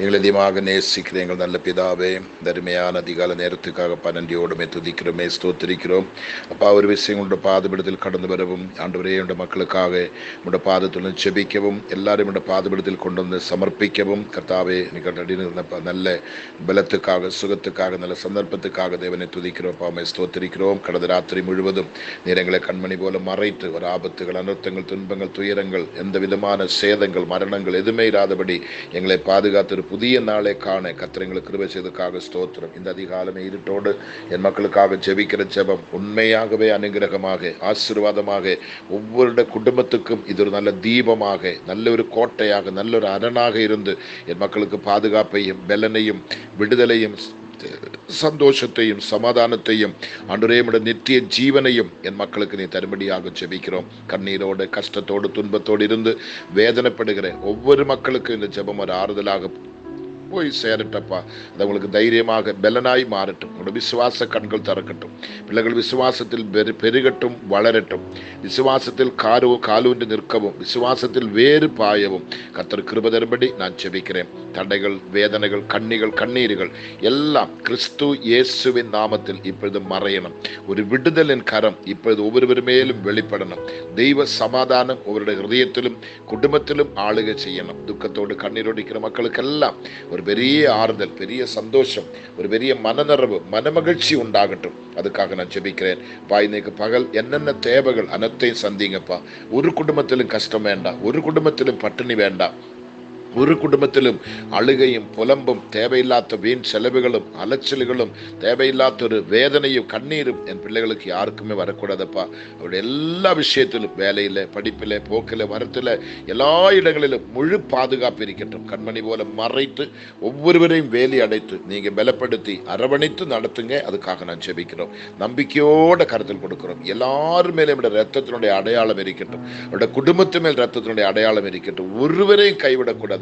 எங்களை அதிகமாக நேசிக்கிற எங்கள் நல்ல பிதாவே, தருமையான அதிகால நேரத்துக்காக பன்னெண்டியோடுமே துதிக்கிறோமே, ஸ்தோத்திரிக்கிறோம். அப்பா, ஒரு விஷயம் உங்களோட பாதபீடத்தில் கடந்து வரவும், ஆண்டவரே, உடைய மக்களுக்காக உங்களுடைய பாதத்துடன் செபிக்கவும், எல்லாரும் உடைய பாதபீடத்தில் கொண்டு வந்து சமர்ப்பிக்கவும், கர்த்தாவே, நீங்கள் நல்ல பலத்துக்காக, சுகத்துக்காக, நல்ல சந்தர்ப்பத்துக்காக தேவனை துதிக்கிறோம், பாமை ஸ்தோத்திரிக்கிறோம். கடந்த ராத்திரி முழுவதும் நீர் எங்களை கண்மணி போல மறைத்து ஒரு ஆபத்துகள், அனர்த்தங்கள், துன்பங்கள், துயரங்கள், எந்த விதமான சேதங்கள், மரணங்கள் எதுவுமே இராதபடி எங்களை பாதுகாத்து புதிய நாளை காண கர்த்தர் கிருபை செய்ததற்காக ஸ்தோத்திரம். இந்த அதிகாலமே இருட்டோடு என் மக்களுக்காக ஜெபிக்கிற ஜெபம் உண்மையாகவே அனுகிரகமாக, ஆசீர்வாதமாக, ஒவ்வொரு குடும்பத்துக்கும் இது ஒரு நல்ல தீபமாக, நல்ல ஒரு கோட்டையாக, நல்ல ஒரு அரணாக இருந்து என் மக்களுக்கு பாதுகாப்பையும், பலனையும், விடுதலையும், சந்தோஷத்தையும், சமாதானத்தையும், ஆண்டவரே, நித்திய ஜீவனையும் என் மக்களுக்கு நீ தரும்படியாக ஜெபிக்கிறோம். கண்ணீரோடு, கஷ்டத்தோடு, துன்பத்தோடு இருந்து வேதனைப்படுகிற ஒவ்வொரு மக்களுக்கும் இந்த ஜெபம் ஒரு ஆறுதலாக போய் சேரட்டப்பா. அது உங்களுக்கு தைரியமாக பலனாய் மாறட்டும். உங்களோட விசுவாச கண்கள் திறக்கட்டும். பிள்ளைகள் விசுவாசத்தில் பெருகட்டும், வளரட்டும். விசுவாசத்தில் காலூன்றி நிற்கவும், விசுவாசத்தில் வேறு பாயவும் கர்த்தர் கிருபை தரும்படி நான் ஜெபிக்கிறேன். தடைகள், வேதனைகள், கண்ணீர்கள் எல்லாம் கிறிஸ்து இயேசுவின் நாமத்தில் இப்பொழுது மறையணும். ஒரு விடுதலின் கரம் இப்பொழுது ஒவ்வொருவர் மேலும் வெளிப்படணும். தெய்வ சமாதானம் ஒவ்வொருடைய ஹிருதயத்திலும் குடும்பத்திலும் ஆளுகை செய்யணும். துக்கத்தோடு கண்ணீரோடு இருக்கிற மக்களுக்கெல்லாம் ஒரு பெரிய ஆறுதல், பெரிய சந்தோஷம், ஒரு பெரிய மனநிறைவு, மனமகிழ்ச்சி உண்டாகட்டும். அதுக்காக நான் ஜெபிக்கிறேன். இன்னைக்கு பகல் என்னென்ன தேவைகள் அனைத்தையும் சந்திங்கப்பா. ஒரு குடும்பத்திலும் கஷ்டம் வேண்டாம், ஒரு குடும்பத்திலும் பட்டினி வேண்டாம், ஒரு குடும்பத்திலும் அழுகையும் புலம்பும், தேவையில்லாத வீண் செலவுகளும், அலைச்சல்களும், தேவையில்லாத ஒரு வேதனையும், கண்ணீரும் என் பிள்ளைகளுக்கு யாருக்குமே வரக்கூடாதப்பா. அவருடைய எல்லா விஷயத்திலும், வேலையில், படிப்பில், போக்கில், வரத்தில், எல்லா இடங்களிலும் முழு பாதுகாப்பு இருக்கட்டும். கண்மணி போல மறைத்து ஒவ்வொருவரையும் வேலி அடைத்து நீங்கள் பலப்படுத்தி அரவணைத்து நடத்துங்க. அதுக்காக நான் ஜெபிக்கிறோம். நம்பிக்கையோட கருத்தில் கொடுக்கிறோம். எல்லாரும் மேலே ரத்தத்தினுடைய அடையாளம் இருக்கட்டும். அவருடைய குடும்பத்து மேல் ரத்தத்தினுடைய அடையாளம் இருக்கட்டும். ஒருவரையும் கைவிடக்கூடாது.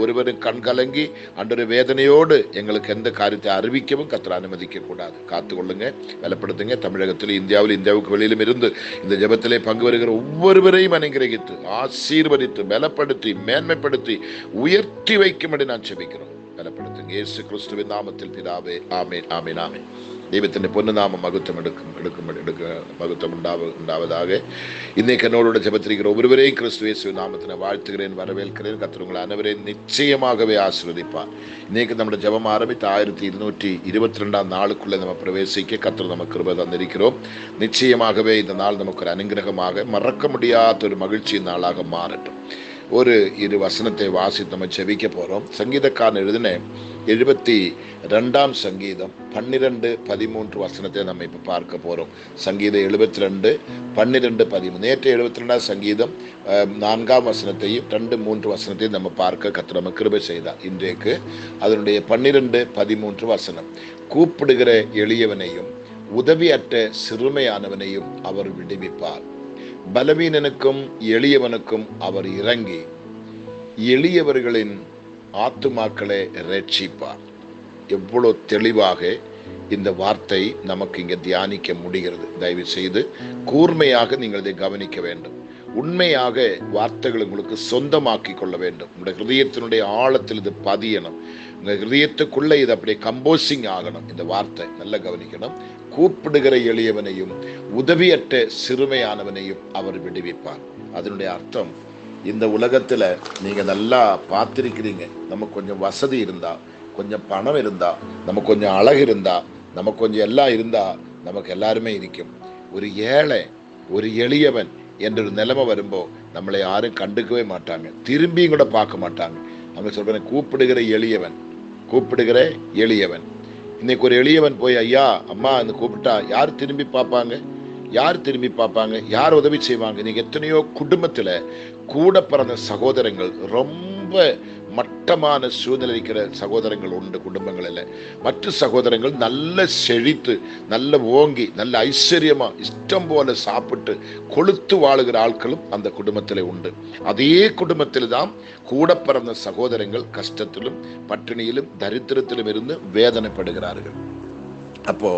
ஒருவரும் கண் கலங்கி அன்று வேதனையோடு எங்களுக்கு எந்த காரியத்தை அறிவிக்கவும் கர்த்தர் அனுமதிக்க கூடாது. காத்துக்கொள்ளுங்க, பலப்படுத்துங்க. தமிழகத்தில், இந்தியாவுக்கு வெளியிலும் இருந்து இந்த ஜெபத்திலே பங்கு வருகிற ஒவ்வொருவரையும் அனுகிரகித்து, ஆசீர்வதித்து, பலப்படுத்தி, மேன்மைப்படுத்தி, உயர்த்தி வைக்கும்படி நான் ஜெபிக்கிறோம். பலப்படுத்துங்க. இயேசு கிறிஸ்துவின் நாமத்தில் பிதாவே, ஆமென், ஆமென், ஆமென். தெய்வத்தின் பொண்ணு நாம மகத்துவம் மகத்துவம் உண்டாவதாக. இன்னைக்கு என்னோட ஜெபத்திருக்கிற ஒருவரையும் கிறிஸ்து இயேசுவின் நாமத்தினை வாழ்த்துகிறேன், வரவேற்கிறேன். கர்த்தர் உங்களை அனைவரையும் நிச்சயமாகவே ஆசீர்வதிப்பார். இன்னைக்கு நம்முடைய ஜெபம் ஆரம்பித்து 1222 நாளுக்குள்ளே நம்ம பிரவேசிக்க கர்த்தர் நமக்கு கிருபை தந்திருக்கிறோம். நிச்சயமாகவே இந்த நாள் நமக்கு ஒரு அனுகிரகமாக, மறக்க முடியாத ஒரு மகிழ்ச்சியின் நாளாக மாறட்டும். ஒரு 2 வசனத்தை வாசித்து நம்ம ஜெபிக்க போறோம். சங்கீதக்காரன் எழுதின 72ஆம் சங்கீதம் 12-13 வசனத்தை நம்ம இப்ப பார்க்க போறோம். சங்கீதம் 72, 12, 13. நேற்று 72ஆம் சங்கீதம் 4ஆம் வசனத்தையும் 2-3 வசனத்தையும் நம்ம பார்க்க கர்த்தர் நமக்கு கிருபை செய்தார். இன்றைக்கு அதனுடைய 12-13 வசனம். கூப்பிடுகிற எளியவனையும் உதவியற்ற சிறுமையானவனையும் அவர் விடுவிப்பார். பலவீனனுக்கும் எளியவனுக்கும் அவர் இறங்கி எளியவர்களின் ஆத்துமாக்களை ரட்சிப்பார். எவ்வளவு தெளிவாக இந்த வார்த்தை நமக்கு இங்கே தியானிக்க முடிகிறது. தயவு செய்து கூர்மையாக நீங்கள் இதை கவனிக்க வேண்டும். உண்மையாக வார்த்தைகள் உங்களுக்கு சொந்தமாக்கி கொள்ள வேண்டும். உங்களுடைய ஹிருதயத்தினுடைய ஆழத்தில் இது பதியணும். உங்க ஹிருதயத்துக்குள்ள இது அப்படியே கம்போசிங் ஆகணும். இந்த வார்த்தை நல்லா கவனிக்கணும். கூப்பிடுகிற எளியவனையும் உதவியற்ற சிறுமையானவனையும் அவர் விடுவிப்பார். அதனுடைய அர்த்தம், இந்த உலகத்துல நீங்க நல்லா பார்த்திருக்கிறீங்க. நமக்கு கொஞ்சம் வசதி இருந்தா, கொஞ்சம் பணம் இருந்தா, நமக்கு கொஞ்சம் அழகு இருந்தா, நமக்கு கொஞ்சம் எல்லாம் இருந்தா நமக்கு எல்லாருமே இருக்கும். ஒரு ஏழை, ஒரு எளியவன் என்ற ஒரு நிலைமை வரும்போ நம்மளை யாரும் கண்டுக்கவே மாட்டாங்க, திரும்பியும் கூட பார்க்க மாட்டாங்க. அவங்க சொல்றேன், கூப்பிடுகிற எளியவன். இன்னைக்கு ஒரு எளியவன் போய் ஐயா, அம்மா கூப்பிட்டா யார் திரும்பி பார்ப்பாங்க? யார் உதவி செய்வாங்க? நீங்க எத்தனையோ குடும்பத்துல கூட பிறந்த சகோதரங்கள் ரொம்ப மட்டமான சூழ்நிலை இருக்கிற சகோதரங்கள் உண்டு. குடும்பங்களில் மற்ற சகோதரங்கள் நல்ல செழித்து, நல்ல ஓங்கி, நல்ல ஐஸ்வர்யமா, இஷ்டம் போல சாப்பிட்டு கொழுத்து வாழுகிற ஆட்களும் அந்த குடும்பத்தில் உண்டு. அதே குடும்பத்தில் தான் கூட பிறந்த சகோதரங்கள் கஷ்டத்திலும், பட்டினியிலும், தரித்திரத்திலும் இருந்து வேதனைப்படுகிறார்கள். அப்போ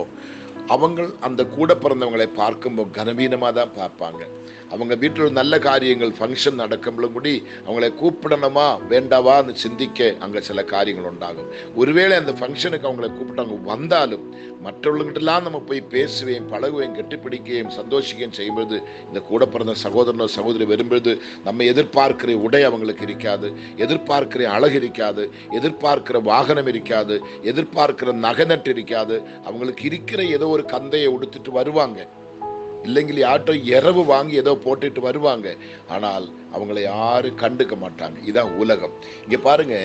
அவங்க அந்த கூட பிறந்தவங்களை பார்க்கும்போது கனவீனமாக தான் பார்ப்பாங்க. அவங்க வீட்டில் நல்ல காரியங்கள் ஃபங்க்ஷன் நடக்கும்போதும் கூடி அவங்களை கூப்பிடணுமா வேண்டாவான்னு சிந்திக்க அங்கே சில காரியங்கள் உண்டாகும். ஒருவேளை அந்த ஃபங்க்ஷனுக்கு அவங்களை கூப்பிட்டு அவங்க வந்தாலும் மற்றவர்கள்கிட்டலாம் நம்ம போய் பேசுவேன், பழகுவேன், கெட்டிப்பிடிக்கையும் சந்தோஷிக்கையும் செய்யும்போது இந்த கூட பிறந்த சகோதரனோ சகோதரி வரும்பொழுது நம்ம எதிர்பார்க்கிற உடை அவங்களுக்கு இருக்காது, எதிர்பார்க்கிற அழகு இருக்காது, எதிர்பார்க்கிற வாகனம் இருக்காது, எதிர்பார்க்கிற நகநட்டு இருக்காது. அவங்களுக்கு இருக்கிற ஏதோ ஒரு கந்தையை உடுத்துட்டு வருவாங்க, இல்லைங்களா யார்ட்டோ இரவு வாங்கி ஏதோ போட்டுட்டு வருவாங்க. ஆனால் அவங்களை யாரும் கண்டுக்க மாட்டாங்க. இதான் உலகம். இங்க பாருங்க,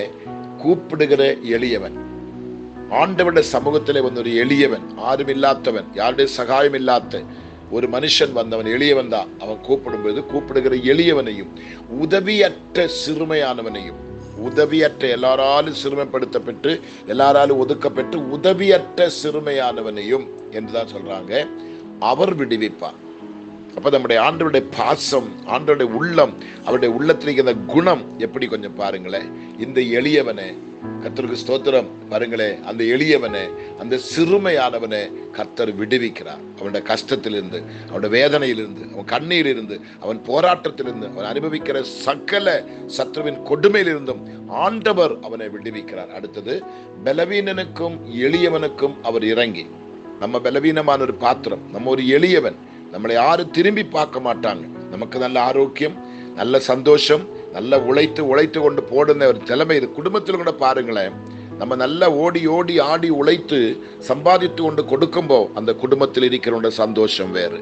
கூப்பிடுகிற எளியவன், ஆண்டவனுடைய சமூகத்திலே வந்து ஒரு எளியவன், யாரும் இல்லாதவன், யாருடைய சகாயம் இல்லாத ஒரு மனுஷன் வந்தவன், எளியவன் தான். அவன் கூப்பிடும்போது கூப்பிடுகிற எளியவனையும் உதவியற்ற சிறுமையானவனையும், உதவியற்ற எல்லாராலும் சிறுமைப்படுத்தப்பட்டு எல்லாராலும் ஒதுக்கப்பட்டு உதவியற்ற சிறுமையானவனையும் என்றுதான் சொல்றாங்க, அவர் விடுவிப்பார். அப்ப நம்முடைய ஆண்டவருடைய பாசம், ஆண்டவருடைய உள்ளம், அவருடைய உள்ளத்தில் இருக்கிற குணம் எப்படி கொஞ்சம் பாருங்களேன். இந்த எளியவனை, கர்த்தருக்கு ஸ்தோத்திரம், பாருங்களே, அந்த எளியவனை, அந்த சிறுமையானவனை கர்த்தர் விடுவிக்கிறார். அவனுடைய கஷ்டத்திலிருந்து, அவனுடைய வேதனையிலிருந்து, அவன் கண்ணீரிலிருந்து, அவன் போராட்டத்திலிருந்து, அவன் அனுபவிக்கிற சகல சத்ருவின் கொடுமையிலிருந்தும் ஆண்டவர் அவனை விடுவிக்கிறார். அடுத்தது, பலவீனனுக்கும் எளியவனுக்கும் அவர் இறங்கி, நம்ம பலவீனமான ஒரு பாத்திரம், நம்ம ஒரு எளியவன், நம்மளை யாரும் திரும்பி பார்க்க மாட்டாங்க, நமக்கு நல்ல ஆரோக்கியம், நல்ல சந்தோஷம், நல்ல உழைத்து கொண்டு போடுன ஒரு தலைமை இது. குடும்பத்தில் கூட பாருங்களேன், நம்ம நல்லா ஓடி ஆடி உழைத்து சம்பாதித்து கொண்டு கொடுக்கும்போ அந்த குடும்பத்தில் இருக்கிற சந்தோஷம் வேறு,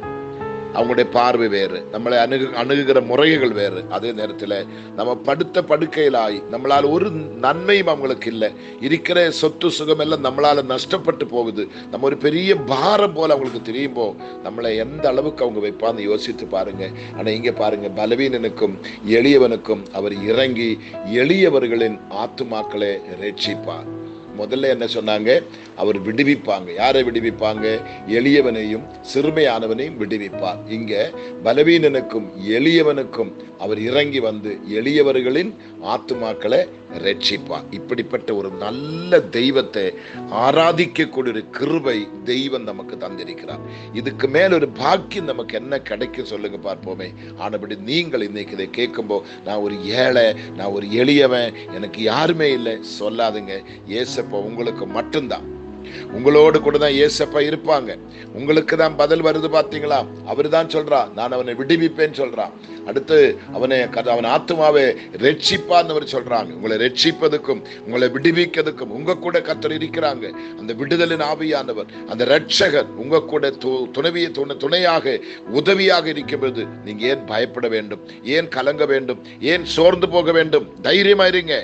அவங்களுடைய பார்வை வேறு, நம்மளை அணுகுகிற முறைகள் வேறு. அதே நேரத்தில் நம்ம படுத்த படுக்கையிலாய் நம்மளால் ஒரு நன்மையும் அவங்களுக்கு இல்லை, இருக்கிற சொத்து சுகம் எல்லாம் நம்மளால நஷ்டப்பட்டு போகுது, நம்ம ஒரு பெரிய பாரம் போல அவங்களுக்கு தெரியும்போ நம்மளை எந்த அளவுக்கு அவங்க வைப்பான்னு யோசித்து பாருங்க. ஆனால் இங்கே பாருங்க, பலவீனனுக்கும் எளியவனுக்கும் அவர் இறங்கி எளியவர்களின் ஆத்துமாக்களை ரட்சிப்பார். முதல்ல என்ன சொன்னாங்க? அவர் விடுவிப்பாங்க. யாரை விடுவிப்பாங்க? எளியவனையும் சிறுமையானவனையும் விடுவிப்பார். இங்க பலவீனனுக்கும் எளியவனுக்கும் அவர் இறங்கி வந்து எளியவர்களின் ஆத்துமாக்களை ரட்சிப்பார். இப்படிப்பட்ட ஒரு நல்ல தெய்வத்தை ஆராதிக்கக்கூடிய ஒரு கிருபை தெய்வம் நமக்கு தந்திருக்கிறார். இதுக்கு மேல ஒரு பாக்கியம் நமக்கு என்ன கிடைக்கும் சொல்லுங்க பார்ப்போமே. ஆனபடி நீங்கள் இன்னைக்கு இதை கேட்கும்போது, நான் ஒரு ஏழை, நான் ஒரு எளியவன், எனக்கு யாருமே இல்லை சொல்லாதுங்க. ஏசப்பா உங்களுக்கு மட்டும்தான், உங்களோடு கூட தான் ஏசப்பா இருப்பாங்க. உங்களுக்கு தான் பதில் வருது பாத்தீங்களா? அவரு தான் சொல்றா, நான் அவனை விடுவிப்பேன்னு சொல்றான். அடுத்து அவன் ஆத்துமாவை ரட்சிப்பான்னு சொல்றாங்க. உங்களை ரட்சிப்பதுக்கும் உங்களை விடுவிக்கிறதுக்கும் உங்க கூட கர்த்தர் இருக்கிறாங்க. அந்த விடுதலின் ஆவியானவர், அந்த ரட்சகர் உங்க கூட துணையாக உதவியாக இருக்கும்போது நீங்க ஏன் பயப்பட வேண்டும்? ஏன் கலங்க வேண்டும்? ஏன் சோர்ந்து போக வேண்டும்? தைரியமா இருங்க,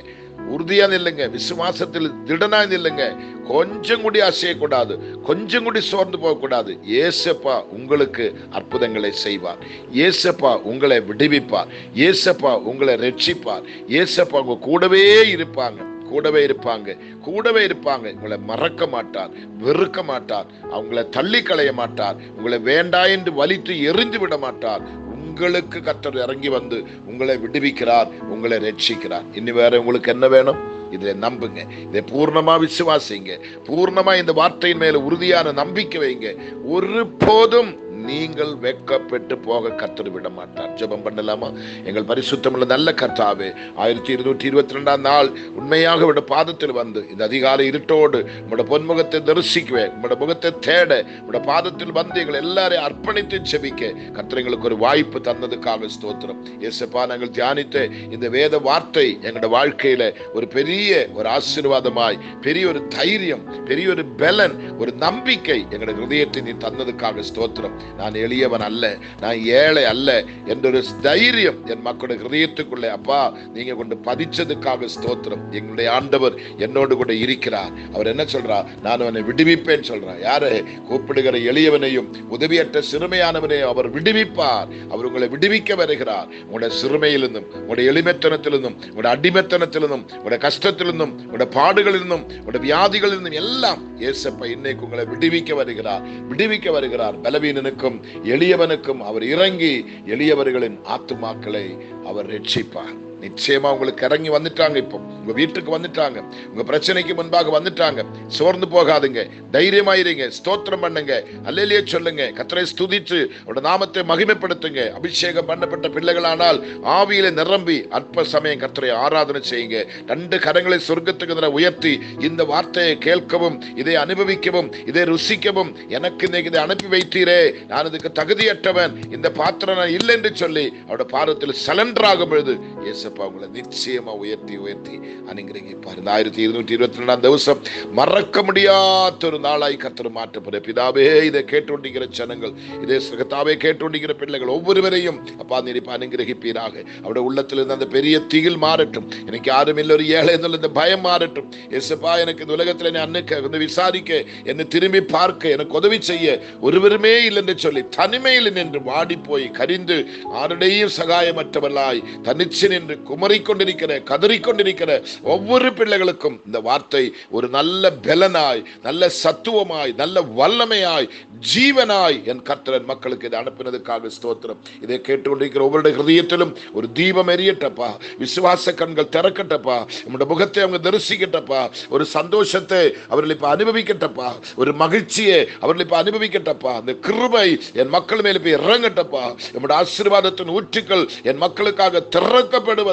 உறுதியா நில்லுங்க, விசுவாசத்தில் திடனா நில்லுங்க. கொஞ்சம் கூடி அசையக்கூடாது, கொஞ்சம் கூடி சோர்ந்து போகக்கூடாது. ஏசப்பா உங்களுக்கு அற்புதங்களை செய்வார். ஏசப்பா உங்களை விடுவிப்பார். ஏசப்பா உங்களை ரட்சிப்பார். ஏசப்பா உங்க கூடவே இருப்பாங்க, கூடவே இருப்பாங்க, கூடவே இருப்பாங்க. உங்களை மறக்க மாட்டார், வெறுக்க மாட்டார், அவங்களை தள்ளி களைய மாட்டார், உங்களை வேண்டா என்று வலித்து எரிந்து விட மாட்டார். உங்களுக்கு கர்த்தர் இறங்கி வந்து உங்களை விடுவிக்கிறார், உங்களை ரட்சிக்கிறார். இனி வேற உங்களுக்கு என்ன வேணும்? இதை நம்புங்க, இதை பூர்ணமா விசுவாசிங்க, பூர்ணமா இந்த வார்த்தையின் மேல உறுதியான நம்பிக்கை வைங்க. ஒரு போதும் நீங்கள் வெட்கப்பட்டு போக கர்த்தர் விட மாட்டார். ஜெபம் பண்ணலாமா? எங்கள் பரிசுத்தமுள்ள நல்ல கர்த்தாவே, 1222 நாள் உண்மையாக உடைய பாதத்தில் வந்து இந்த அதிகாலை இருட்டோடு உடைய பொன்முகத்தை தரிசிக்குவேன், உடைய முகத்தை தேட உடைய பாதத்தில் வந்து எங்கள் எல்லாரையும் அர்ப்பணித்து செபிக்க கர்த்தர் எங்களுக்கு ஒரு வாய்ப்பு தந்ததுக்காக ஸ்தோத்திரம். இயேசுப்பா, நாங்கள் தியானித்த இந்த வேத வார்த்தை எங்களுடைய வாழ்க்கையில ஒரு பெரிய ஒரு ஆசீர்வாதமாய், பெரிய ஒரு தைரியம், பெரிய ஒரு பலன், ஒரு நம்பிக்கை எங்களுடைய ஹிருதயத்தை நீ தந்ததுக்காக ஸ்தோத்திரம். நான் எளியவன் அல்ல, நான் ஏழை அல்ல என்ற ஒரு தைரியம் என் மக்களுடைய ஹிருதயத்துக்குள்ளே அப்பா நீங்க கொண்டு பதிச்சதுக்காக ஸ்தோத்திரம். எங்களுடைய ஆண்டவர் என்னோடு கூட இருக்கிறார். அவர் என்ன சொல்றார்? நான் அவனை விடுவிப்பேன் சொல்றார். யாரு? கூப்பிடுகிற எளியவனையும் உதவியற்ற சிறுமையானவனையும் அவர் விடுவிப்பார். அவர் உங்களை விடுவிக்க வருகிறார். உங்களுடைய சிறுமையிலிருந்தும், உங்களுடைய எளிமைத்தனத்திலிருந்தும், உங்களுடைய அடிமைத்தனத்திலிருந்தும், உங்களுடைய கஷ்டத்திலிருந்தும், உங்களுடைய பாடுகளிலிருந்தும், உங்களுடைய வியாதிகளிலிருந்தும் எல்லாம் இயேசப்பா இன்னைக்கு உங்களை விடுவிக்க வருகிறார், விடுவிக்க வருகிறார். பலவீனனுக்கும் எளியவனுக்கும் அவர் இறங்கி எளியவர்களின் ஆத்துமாக்களை அவர் ரட்சிப்பார். நிச்சயமா உங்களுக்கு இறங்கி வந்துட்டாங்க. இப்போ உங்க வீட்டுக்கு வந்துட்டாங்க, உங்க பிரச்சனைக்கு முன்பாக வந்துட்டாங்க. சோர்ந்து போகாதுங்க, தைரியமாயிருங்க, ஸ்தோத்திரம் பண்ணுங்க, அல்லேலூயா சொல்லுங்க, கர்த்தரை ஸ்துதித்து அவருடைய நாமத்தை மகிமைப்படுத்துங்க. அபிஷேகம் பண்ணப்பட்ட பிள்ளைகளானால் ஆவியில நிரம்பி அற்ப சமயம் கர்த்தரை ஆராதனை செய்யுங்க. 2 கரங்களை சொர்க்கத்துக்கு உயர்த்தி இந்த வார்த்தையை கேட்கவும், இதை அனுபவிக்கவும், இதை ருசிக்கவும், எனக்கு இன்னைக்கு இதை அனுப்பி வைத்தீரே, நான் இதுக்கு தகுதியற்றவன், இந்த பாத்திரம் நான் இல்லை என்று சொல்லி அவருடைய பாதத்தில் சலண்டர் ஆகும் பொழுது இயேசுப்பா உங்களை நிச்சயமா உயர்த்தி உயர்த்தி அனுகிரகிப்பார். 1222 ദിവസം மறக்க முடியாத ஒரு நாளாய் கர்த்தர் மாற்றப்படுற பிதாவே, இதை கேட்டுண்டிருக்கிற ஜனங்கள், இதை கர்த்தாவே கேட்டுண்டிருக்கிற பிள்ளைகள் ஒவ்வொருவரையும் அப்பா நீர் அனுகிரகிப்பீராக. அவருடைய உள்ளத்தில் இருந்த அந்த பெரிய திகில் மாறட்டும். எனக்கு யாரும் இல்லை, ஒரு ஏழை എന്നുള്ള இந்த பயம் மாறட்டும். இயேசுப்பா எனக்கு இந்த உலகத்தில் என்னை அன்னைக்கு வந்து விசாரிக்க, என்னை திரும்பி பார்க்க, எனக்கு உதவி செய்ய ஒருவருமே இல்லை என்று சொல்லி தனிமையில் நின்று வாடி போய் கரிந்து ஆருடையும் சகாயமற்றவர்களாய் தனிச்சு நின்று குமரிக்கொண்டிருக்கிற, கதறிக்கொண்டிருக்கிற ஒவ்வொரு பிள்ளைகளுக்கும் இந்த வார்த்தை ஒரு நல்ல பலனாய், நல்ல சத்துவமாய், நல்ல வல்லமையாய், ஜீவனாய் என் கர்த்தர் மக்களுக்கு இதை அனுப்பினதுக்காக ஸ்தோத்திரம். இதை கேட்டுக்கொண்டிருக்கிற ஒவ்வொருடைய ஹிருதயத்திலும் ஒரு தீபம் எரியட்டப்பா, விசுவாச கண்கள் திறக்கட்டப்பா, நம்முடைய முகத்தை அவங்க தரிசிக்கட்டப்பா, ஒரு சந்தோஷத்தை அவர்கள் இப்ப அனுபவிக்கட்டப்பா, ஒரு மகிழ்ச்சியை அவர்கள் இப்ப அனுபவிக்கட்டப்பா, அந்த கிருபை என் மக்கள் மேல போய் இறங்கட்டப்பா, நம்முடைய ஆசீர்வாதத்தின் ஊற்றுக்கள் என் மக்களுக்காக திறக்கப்படுவதாக.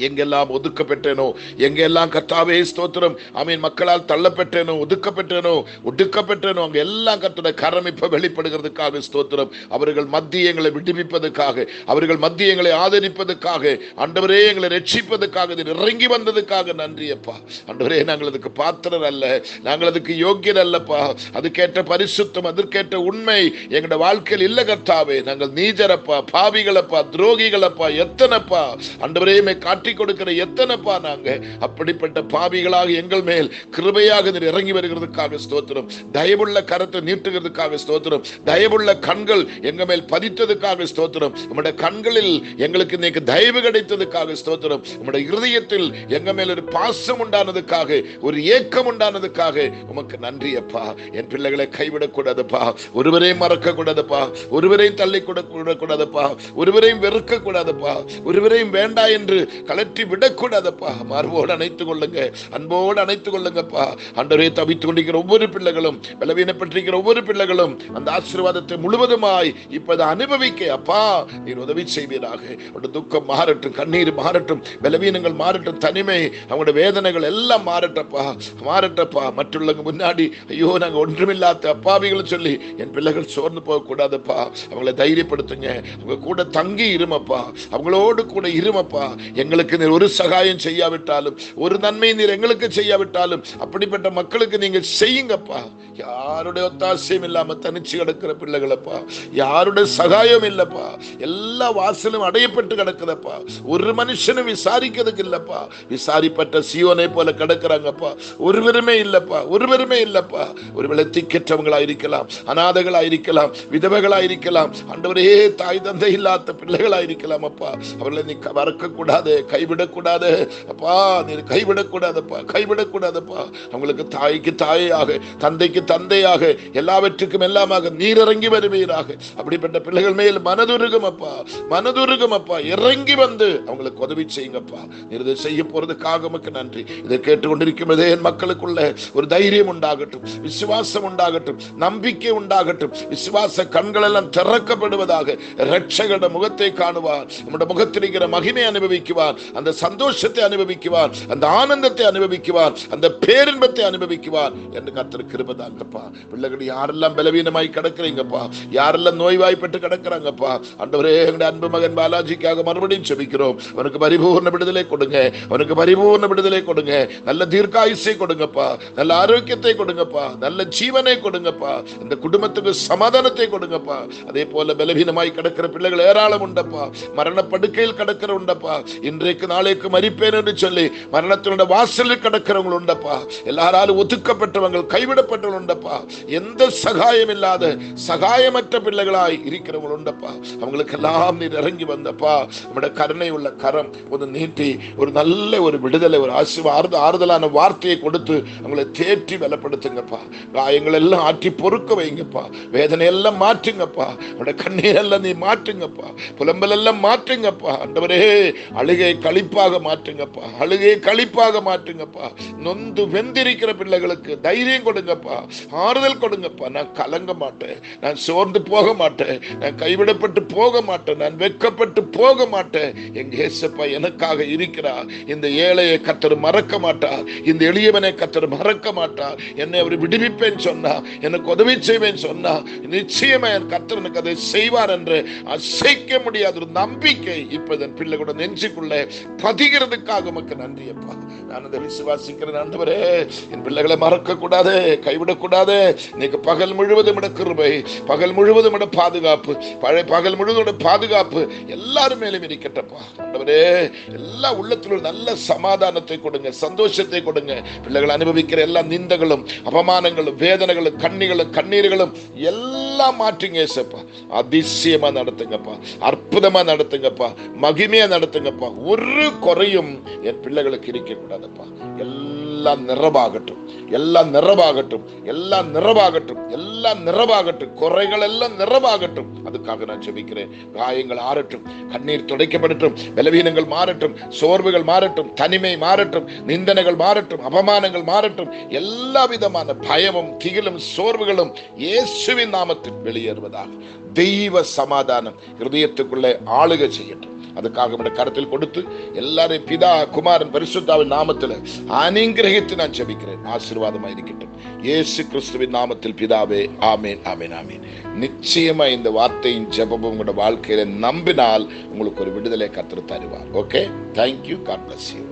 எங்கெல்லாம் ஒதுக்கப்பட்டேனோ, எங்கெல்லாம் கர்த்தாவே ஸ்தோத்திரம் ஆமீன் மக்களால் தள்ளப்பட்டேனோ, ஒடுக்கப்பட்டேனோ அங்க எல்லாம் கர்த்தருடைய கரம் இப்ப வெளிப்படுகிறதுக்காக ஸ்தோத்திரம். அவர்கள் மத்திய எங்களை விடுவிப்பதற்காக, அவர்கள் மத்திய எங்களை ஆதரிப்பதற்காக, ஆண்டவரே எங்களை ரட்சிப்பதற்காக இறங்கி வந்ததுக்காக நன்றி அப்பா. ஆண்டவரே நாங்கள் அதுக்கு பாத்திரர் அல்ல, நாங்கள் அதுக்கு யோக்கியர் அல்லப்பா. அதுக்கேற்ற பரிசுத்தம், அதற்கேற்ற உண்மை எங்களுடைய வாழ்க்கையில் இல்ல கர்த்தாவே. நாங்கள் நீஜரப்பா, பாவிகளப்பா, துரோகிகளப்பா, எத்தனப்பா ஆண்டவரே காட்டி கொடுக்கிற எத்தனைப்பா நாங்க. அப்படிப்பட்ட பாவிகளாக எங்கள் மேல் கிருபையாக இறங்கி வருகிறதுக்காக ஸ்தோத்திரம். தயவுள்ள கரத்தை நீட்டுகிறதுக்காக ஸ்தோத்திரம். தயவுள்ள கண்கள் எங்க மேல் பதித்ததுக்காக ஸ்தோத்திரம். நம்முடைய கண்களில் எங்களுக்கு இன்னைக்கு தயவு கிடைத்ததுக்காக ஸ்தோத்திரம். நம்முடைய இருதயத்தில் எங்க மேல் ஒரு பாசம் உண்டானதுக்காக, ஒரு ஏக்கம் உண்டானதுக்காக உமக்கு நன்றி அப்பா. என் பிள்ளைகளை கைவிடக்கூடாதுப்பா, ஒருவரையும் மறக்க கூடாதுப்பா, ஒருவரையும் தள்ளி கூடாதுப்பா, ஒருவரையும் வெறுக்க கூடாதுப்பா, ஒருவரையும் வேண்டா என்று கலற்றி விடக்கூடாதப்பா. மார்போடு அணைத்துக் கொள்ளுங்க, அன்போடு அணைத்துக் கொள்ளுங்கப்பா. ஆண்டவரே தவித்துக் கொண்டிருக்கிற ஒவ்வொரு பிள்ளைகளும், பலவீனப்பட்டிருக்கிற ஒவ்வொரு பிள்ளைகளும் அந்த ஆசீர்வாதத்தை முழுவதுமாய் இப்போது அனுபவிக்க அப்பா நீர் உதவி செய்வீராக. அவருடைய துக்கம் மாறட்டும், கண்ணீர் மாறட்டும், பலவீனங்கள் மாறட்டும், தனிமை, அவங்களுடைய வேதனைகள் எல்லாம் மாறட்டப்பா. மற்றவங்க முன்னாடி ஐயோ நாங்க ஒன்றுமில்லாத அப்பாவிகள் சொல்லி என் பிள்ளைகள் சோர்ந்து போக கூடாதப்பா. அவங்களை தைரியப்படுத்துங்க, அவங்க கூட தங்கி இருமப்பா, அவங்களோடு கூட இருமப்பா. எங்களுக்கு நீர் ஒரு சகாயம் செய்யாவிட்டாலும், ஒரு நன்மை நீர் எங்களுக்கு செய்யாவிட்டாலும் அப்படிப்பட்ட மக்களுக்கு நீங்க செய்யுங்கப்பா. யாருடைய ஒத்தாசையும் இல்லாம தனிச்சு கிடக்கிற பிள்ளைகளப்பா, யாருடைய சகாயம் இல்லப்பா, எல்லா வாசலும் அடையப்பட்டு கிடக்குதப்பா. ஒரு மனுஷனும் விசாரிக்கிறதுக்கு இல்லப்பா, விசாரிப்பட்ட சியோனை போல கிடக்குறாங்கப்பா. ஒருவருமே இல்லப்பா. ஒருவேளை திக்கற்றவங்களா இருக்கலாம், அநாதைகளா இருக்கலாம், விதவைகளா இருக்கலாம், ஆண்டவரே தாய் தந்தை இல்லாத பிள்ளைகளா இருக்கலாம் அப்பா. அவர்களை நீ மறக்க கூடாது, கைவிடக்கூடாது அப்பா. நீர் கைவிடக்கூடாதப்பா. அவங்களுக்கு தாய்க்கு தாயாக, தந்தைக்கு தந்தையாக, எல்லாவற்றுக்கும் எல்லாமாக நீர் இறங்கி வருவீராக. அப்படிப்பட்ட பிள்ளைகள் மேல் மனதுருகும் அப்பா, இறங்கி வந்து அவங்களுக்கு உதவி செய்யுங்கப்பா. நீர் இதை செய்ய போறதுக்காக உமக்கு நன்றி. இதை கேட்டுக்கொண்டிருக்கும் என் மக்களுக்குள்ள ஒரு தைரியம் உண்டாகட்டும், விசுவாசம் உண்டாகட்டும், நம்பிக்கை உண்டாகட்டும். விசுவாச கண்கள் எல்லாம் திறக்கப்படுவதாக. இரட்சகட முகத்தை காணுவார், நம்முடைய முகத்தில் இருக்கிற மகிமை அனுபவிக்குவார், அந்த சந்தோஷத்தை அனுபவிக்குவார், அந்த ஆனந்தத்தை அனுபவிக்குவார், அந்த பேரின்பத்தை அனுபவிக்குவார் என்று கர்த்தர் கிருபை தாங்கப்பா. பிள்ளைகள் யாரெல்லாம் பலவீனமாய் கிடக்குறீங்கப்பா, யாரெல்லாம் நோய்வாய்ப்பட்டு கிடக்குறாங்கப்பா, ஆண்டவரே எங்களுடைய அன்பு மகன் பாலாஜிக்காக மறுபடியும் செபிக்கிறோம். அவனுக்கு பரிபூர்ண விடுதலை கொடுங்க, நல்ல தீர்க்காயுசை கொடுங்கப்பா, நல்ல ஆரோக்கியத்தை கொடுங்கப்பா, நல்ல ஜீவனை கொடுங்கப்பா, இந்த குடும்பத்துக்கு சமாதானத்தை கொடுங்கப்பா. அதே போல பலவீனமாய் கிடக்கிற பிள்ளைகள் ஏராளம் உண்டப்பா, மரண படுக்கையில் கிடக்கிற உண்டப்பா. இன்றே நாளைக்கு மரிப்பேன் என்று சொல்லி மரணத்தினுடைய வாசலில் கிடக்கிறவங்க உண்டப்பா. எல்லாராலும் ஒதுக்கப்பட்டவங்க, கைவிடப்பட்டவங்க உண்டப்பா. எந்த சகாயம் இல்லாத சகாயமற்ற பிள்ளைகளாய் இருக்கிறவங்க உண்டப்பா. அவங்களுக்கெல்லாம் நீர் இறங்கி வந்தப்பா. நம்முடைய கருணை உள்ள கரம் ஒரு நீட்டி ஒரு நல்ல ஒரு விடுதலை, ஒரு ஆறுதலான வார்த்தையை கொடுத்து அவங்களை தேற்றி பலப்படுத்துங்கப்பா. காயங்கள் எல்லாம் ஆற்றி பொறுக்க வைங்கப்பா. வேதனை எல்லாம் மாற்றுங்கப்பா. அவருடைய கண்ணீர் எல்லாம் நீ மாற்றுங்கப்பா. புலம்பல் எல்லாம் மாற்றுங்கப்பா. ஆண்டவரே, அழுகை களிப்பாக மாற்றுங்கப்பா. அழுகை களிப்பாக மாற்றுங்கப்பா. நொந்து வெந்திருக்கிற பிள்ளைகளுக்கு தைரியம் கொடுங்கப்பா, ஆறுதல் கொடுங்கப்பா. நான் கலங்க மாட்டேன், நான் சோர்ந்து போக மாட்டேன், நான் கைவிடப்பட்டு போக மாட்டேன், நான் வெட்கப்பட்டு போக மாட்டேன். எங்க இயேசப்பா எனக்காக இருக்கிறார். இந்த ஏழையை கர்த்தர் மறக்க மாட்டார், இந்த எளியவனை கர்த்தர் மறக்க மாட்டார். என்னை அவர் விடுவிப்பேன் சொன்னா, எனக்கு உதவி செய்வேன் சொன்னா, நிச்சயமா என் கர்த்தர் எனக்கு அதை செய்வார் என்று அசைக்க முடியாத ஒரு நம்பிக்கை இப்ப என் பிள்ளைகளோட நெஞ்சுக்குள்ள பதிகிறதுக்காக உமக்கு நன்றி அப்பா. நான் அதை விசுவாசிக்கிறேன். ஆண்டவரே, என் பிள்ளைகளை மறக்க கூடாது, கைவிடக்கூடாது. இன்னைக்கு பகல் முழுவதும் கிருபை, பகல் முழுவதும் பாதுகாப்பு, பகல் முழுவதும் பாதுகாப்பு எல்லாரும் மேலும் இருக்கட்டப்பா. ஆண்டவரே, எல்லா உள்ளத்திலும் நல்ல சமாதானத்தை கொடுங்க, சந்தோஷத்தை கொடுங்க. பிள்ளைகள் அனுபவிக்கிற எல்லா நிந்தங்களும், அவமானங்களும், வேதனைகளும், கண்ணீர்களும் எல்லாம் மாற்றுங்க ஏசப்பா. அதிசயமா நடத்துங்கப்பா, அற்புதமா நடத்துங்கப்பா, மகிமையா நடத்துங்கப்பா. ஒரு குறையும் என் பிள்ளைகளுக்கு இருக்க கூடாதுப்பா. எல்லாம் நிறைவாகட்டும், எல்லாம் நிறைவாகட்டும், எல்லாம் நிறைவாகட்டும், எல்லாம் நிறைவாகட்டும். குறைகள் எல்லாம் நிறைவாகட்டும். அதுக்காக நான் ஜெபிக்கிறேன். காயங்கள் ஆறட்டும், கண்ணீர் துடைக்கப்படட்டும், பலவீனங்கள் மாறட்டும், சோர்வுகள் மாறட்டும், தனிமை மாறட்டும், நிந்தனைகள் மாறட்டும், அவமானங்கள் மாறட்டும். எல்லா விதமான பயமும், திகிலும், சோர்வுகளும் இயேசுவின் நாமத்தில் வெளியேறுவதாக. தெய்வ சமாதானம் இருதயத்துக்குள்ளே ஆளுகை செய்யட்டும். அதுக்காக கருத்தில் கொடுத்து எல்லாரையும் பிதா, குமாரன், பரிசுத்தாவின் நாமத்தில் அனுக்கிரகித்து நான் ஜெபிக்கிறேன். ஆசீர்வாதமாக இருக்கட்டும் இயேசு கிறிஸ்துவின் நாமத்தில் பிதாவே. ஆமேன், ஆமேன், ஆமேன். நிச்சயமா இந்த வார்த்தையின் ஜெபமும் உங்களோட வாழ்க்கையில நம்பினால் உங்களுக்கு ஒரு விடுதலை கர்த்தர் தருவார். Okay, thank you. God bless you.